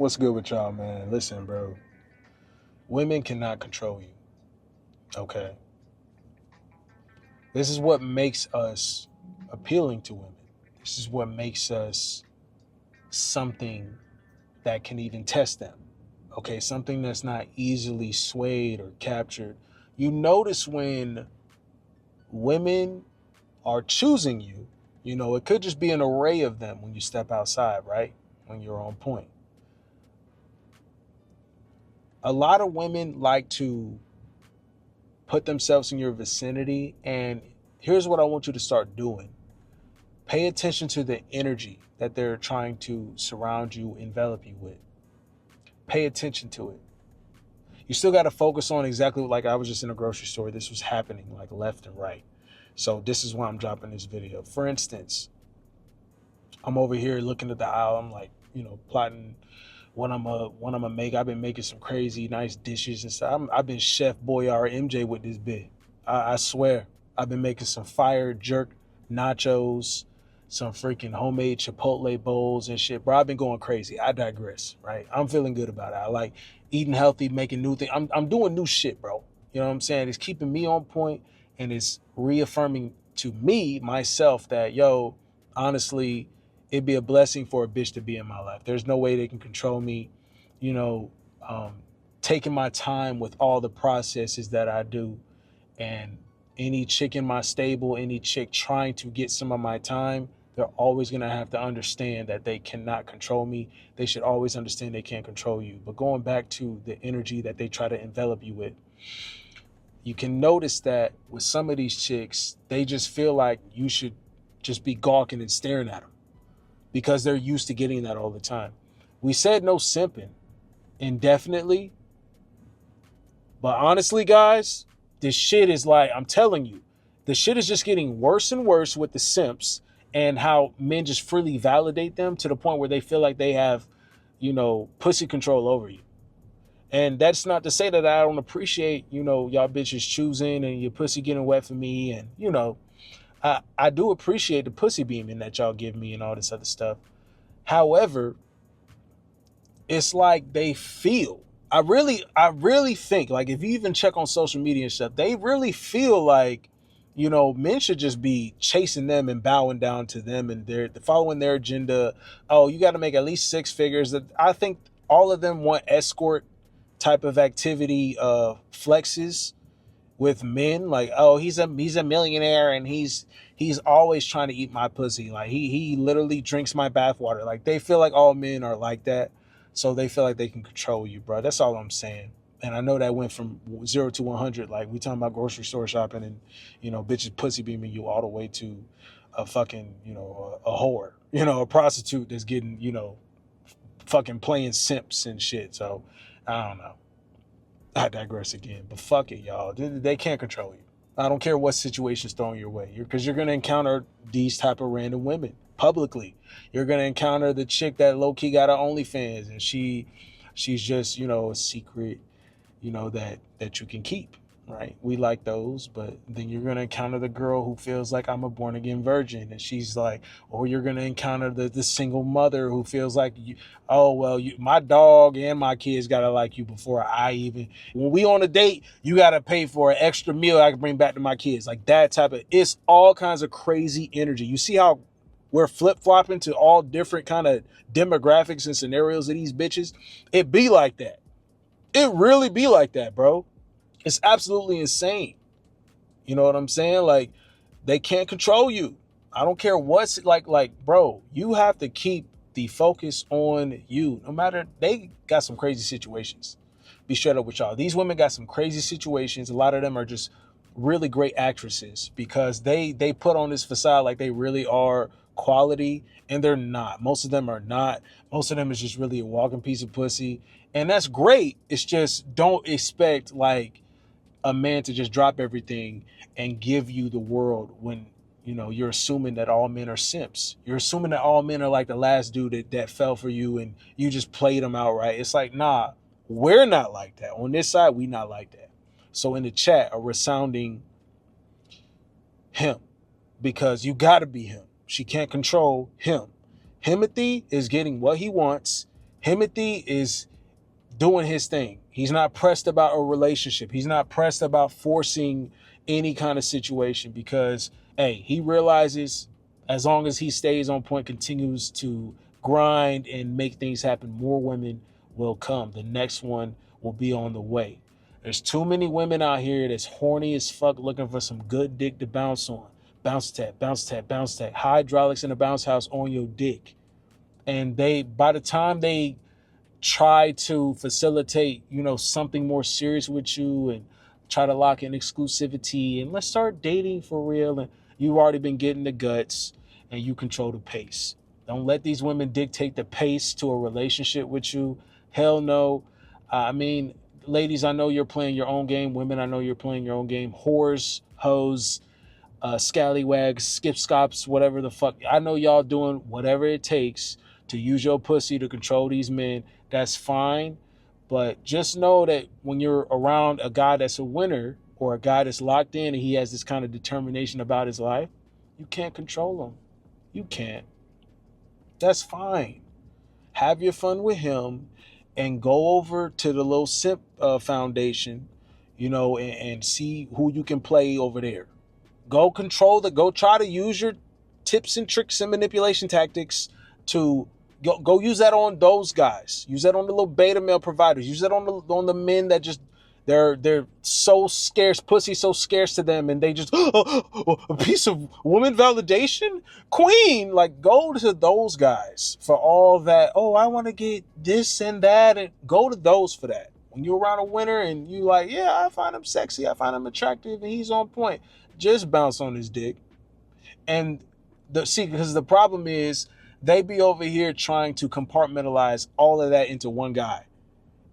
What's good with y'all, man? Listen, bro. Women cannot control you. Okay. This is what makes us appealing to women. This is what makes us something that can even test them. Okay. Something that's not easily swayed or captured. You notice when women are choosing you, it could just be an array of them when you step outside, right? When you're on point. A lot of women like to put themselves in your vicinity. And here's what I want you to start doing. Pay attention to the energy that they're trying to surround you, envelop you with. Pay attention to it. You still got to focus on exactly like I was just in a grocery store. This was happening like left and right. So this is why I'm dropping this video. For instance, I'm over here looking at the aisle. I'm like, plotting what I'm gonna make. I've been making some crazy nice dishes and stuff. I've been Chef Boyardee MJ with this bit. I swear, I've been making some fire jerk nachos, some freaking homemade Chipotle bowls and shit. Bro, I've been going crazy. I digress, right? I'm feeling good about it. I like eating healthy, making new things. I'm doing new shit, bro. You know what I'm saying? It's keeping me on point and it's reaffirming to me, myself, that, honestly, it'd be a blessing for a bitch to be in my life. There's no way they can control me, you know, taking my time with all the processes that I do. And any chick in my stable, any chick trying to get some of my time, they're always going to have to understand that they cannot control me. They should always understand they can't control you. But going back to the energy that they try to envelop you with, you can notice that with some of these chicks, they just feel like you should just be gawking and staring at them because they're used to getting that all the time. We said no simping indefinitely, but honestly, guys, this shit is like, I'm telling you, the shit is just getting worse and worse with the simps and how men just freely validate them to the point where they feel like they have, pussy control over you. And that's not to say that I don't appreciate, y'all bitches choosing and your pussy getting wet for me. And, I do appreciate the pussy beaming that y'all give me and all this other stuff. However, it's like they feel, I really think, like, if you even check on social media and stuff, they really feel like, men should just be chasing them and bowing down to them and they're following their agenda. Oh, you got to make at least six figures. I think all of them want escort type of activity flexes with men. Like, oh, he's a millionaire and he's always trying to eat my pussy. Like he literally drinks my bathwater. Like, they feel like all men are like that. So they feel like they can control you, bro. That's all I'm saying. And I know that went from 0 to 100. Like, we talking about grocery store shopping and, bitches pussy beaming you all the way to a fucking, a whore, a prostitute that's getting, fucking playing simps and shit. So I don't know. I digress again, but fuck it, y'all. They can't control you. I don't care what situation's thrown your way, because you're going to encounter these type of random women publicly. You're going to encounter the chick that low-key got her OnlyFans, and she's just, a secret, that you can keep, right? We like those. But then you're going to encounter the girl who feels like I'm a born-again virgin, and she's like, or you're going to encounter the single mother who feels like, oh, well, my dog and my kids got to like you before I even, when we on a date, you got to pay for an extra meal I can bring back to my kids. Like, that type of, it's all kinds of crazy energy. You see how we're flip-flopping to all different kind of demographics and scenarios of these bitches? It be like that. It really be like that, bro. It's absolutely insane. You know what I'm saying? Like, they can't control you. I don't care what's like, bro, you have to keep the focus on you. No matter, they got some crazy situations. Be straight up with y'all. These women got some crazy situations. A lot of them are just really great actresses because they put on this facade like they really are quality, and they're not. Most of them are not. Most of them is just really a walking piece of pussy. And that's great. It's just, don't expect like a man to just drop everything and give you the world when, you're assuming that all men are simps. You're assuming that all men are like the last dude that fell for you and you just played them outright. It's like, nah, we're not like that. On this side, we not like that. So in the chat, a resounding him, because you got to be him. She can't control him. Himothy is getting what he wants. Timothy is doing his thing. He's not pressed about a relationship. He's not pressed about forcing any kind of situation because, hey, he realizes as long as he stays on point, continues to grind and make things happen, more women will come. The next one will be on the way. There's too many women out here that's horny as fuck looking for some good dick to bounce on. Bounce tap, bounce tap, bounce tap. Hydraulics in the bounce house on your dick. And by the time they try to facilitate, something more serious with you and try to lock in exclusivity and let's start dating for real, and you've already been getting the guts and you control the pace. Don't let these women dictate the pace to a relationship with you. Hell no. I mean, ladies, I know you're playing your own game. Women, I know you're playing your own game. Whores, hoes, scallywags, skip scops, whatever the fuck. I know y'all doing whatever it takes to use your pussy to control these men. That's fine. But just know that when you're around a guy that's a winner or a guy that's locked in and he has this kind of determination about his life, you can't control him. You can't. That's fine. Have your fun with him and go over to the little SIP foundation, and see who you can play over there. Go try to use your tips and tricks and manipulation tactics to go use that on those guys. Use that on the little beta male providers. Use that on the men that just they're so scarce, pussy so scarce to them, and they just a piece of woman validation, queen. Like, go to those guys for all that. Oh, I want to get this and that, and go to those for that. When you're around a winner and you like, yeah, I find him sexy, I find him attractive, and he's on point. Just bounce on his dick. And because the problem is they be over here trying to compartmentalize all of that into one guy.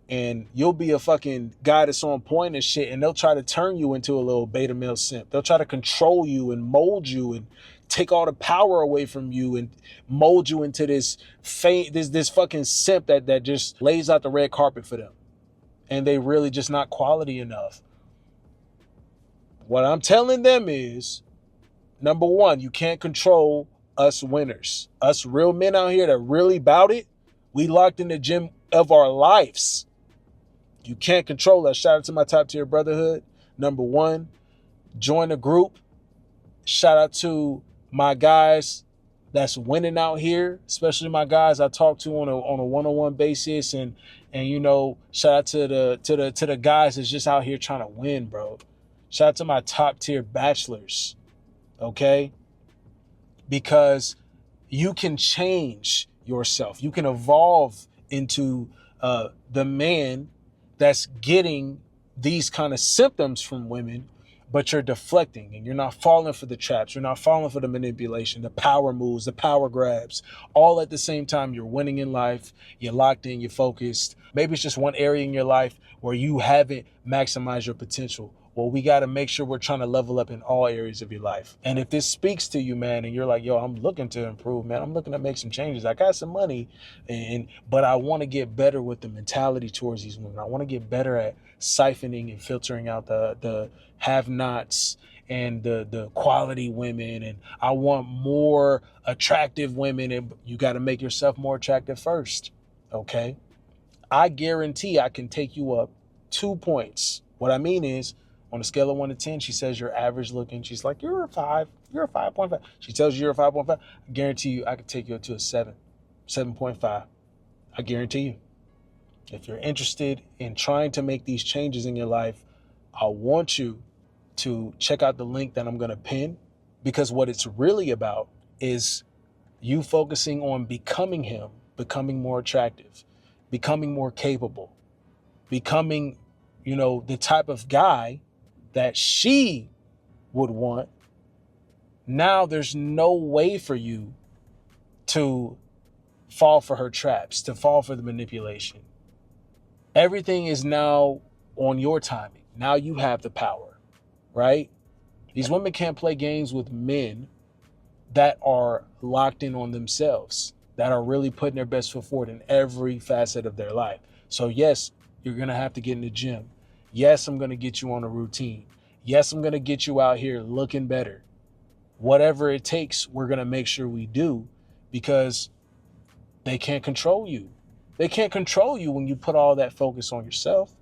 And you'll be a fucking guy that's on point and shit, and they'll try to turn you into a little beta male simp. They'll try to control you and mold you and take all the power away from you and mold you into this fucking simp that just lays out the red carpet for them. And they really just not quality enough. What I'm telling them is, number one, you can't control us winners. Us real men out here that really bout it, we locked in the gym of our lives. You can't control us. Shout out to my top tier brotherhood. Number one, join the group. Shout out to my guys that's winning out here, especially my guys I talk to on a one-on-one basis, and shout out to the guys that's just out here trying to win, bro. Shout out to my top tier bachelors, okay? Because you can change yourself. You can evolve into the man that's getting these kind of symptoms from women, but you're deflecting and you're not falling for the traps. You're not falling for the manipulation, the power moves, the power grabs, all at the same time. You're winning in life. You're locked in, you're focused. Maybe it's just one area in your life where you haven't maximized your potential. Well, we got to make sure we're trying to level up in all areas of your life. And if this speaks to you, man, and you're like, yo, I'm looking to improve, man. I'm looking to make some changes. I got some money, but I want to get better with the mentality towards these women. I want to get better at siphoning and filtering out the have-nots and the quality women. And I want more attractive women. And you got to make yourself more attractive first, okay? I guarantee I can take you up 2 points. What I mean is, on a scale of 1 to 10, she says you're average looking. She's like, you're a 5. You're a 5.5. She tells you you're a 5.5. I guarantee you I could take you up to a 7, 7.5. I guarantee you. If you're interested in trying to make these changes in your life, I want you to check out the link that I'm going to pin, because what it's really about is you focusing on becoming him, becoming more attractive, becoming more capable, becoming, the type of guy that she would want. Now there's no way for you to fall for her traps, to fall for the manipulation. Everything is now on your timing. Now you have the power, right? These women can't play games with men that are locked in on themselves, that are really putting their best foot forward in every facet of their life. So yes, you're going to have to get in the gym. Yes, I'm going to get you on a routine. Yes, I'm going to get you out here looking better. Whatever it takes, we're going to make sure we do, because they can't control you. They can't control you when you put all that focus on yourself.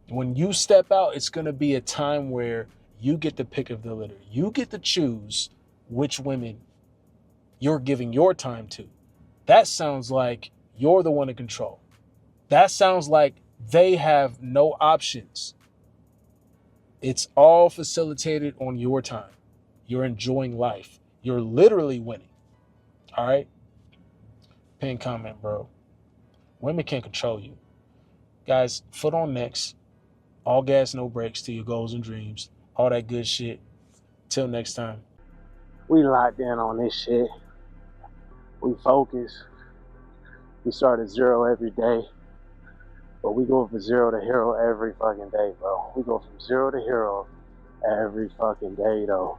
When you step out, it's going to be a time where you get the pick of the litter. You get to choose which women you're giving your time to. That sounds like you're the one in control. That sounds like they have no options. It's all facilitated on your time. You're enjoying life. You're literally winning. All right? Pin comment, bro. Women can't control you. Guys, foot on next. All gas, no brakes to your goals and dreams. All that good shit. Till next time. We locked in on this shit. We focus. We start at zero every day. But we go from zero to hero every fucking day, bro. We go from zero to hero every fucking day, though.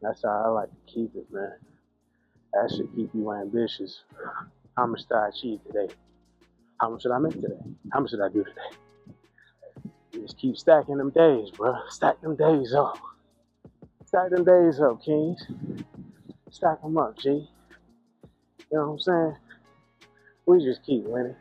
That's how I like to keep it, man. That should keep you ambitious. How much did I achieve today? How much did I make today? How much did I do today? You just keep stacking them days, bro. Stack them days up. Stack them days up, kings. Stack them up, G. You know what I'm saying? We just keep winning.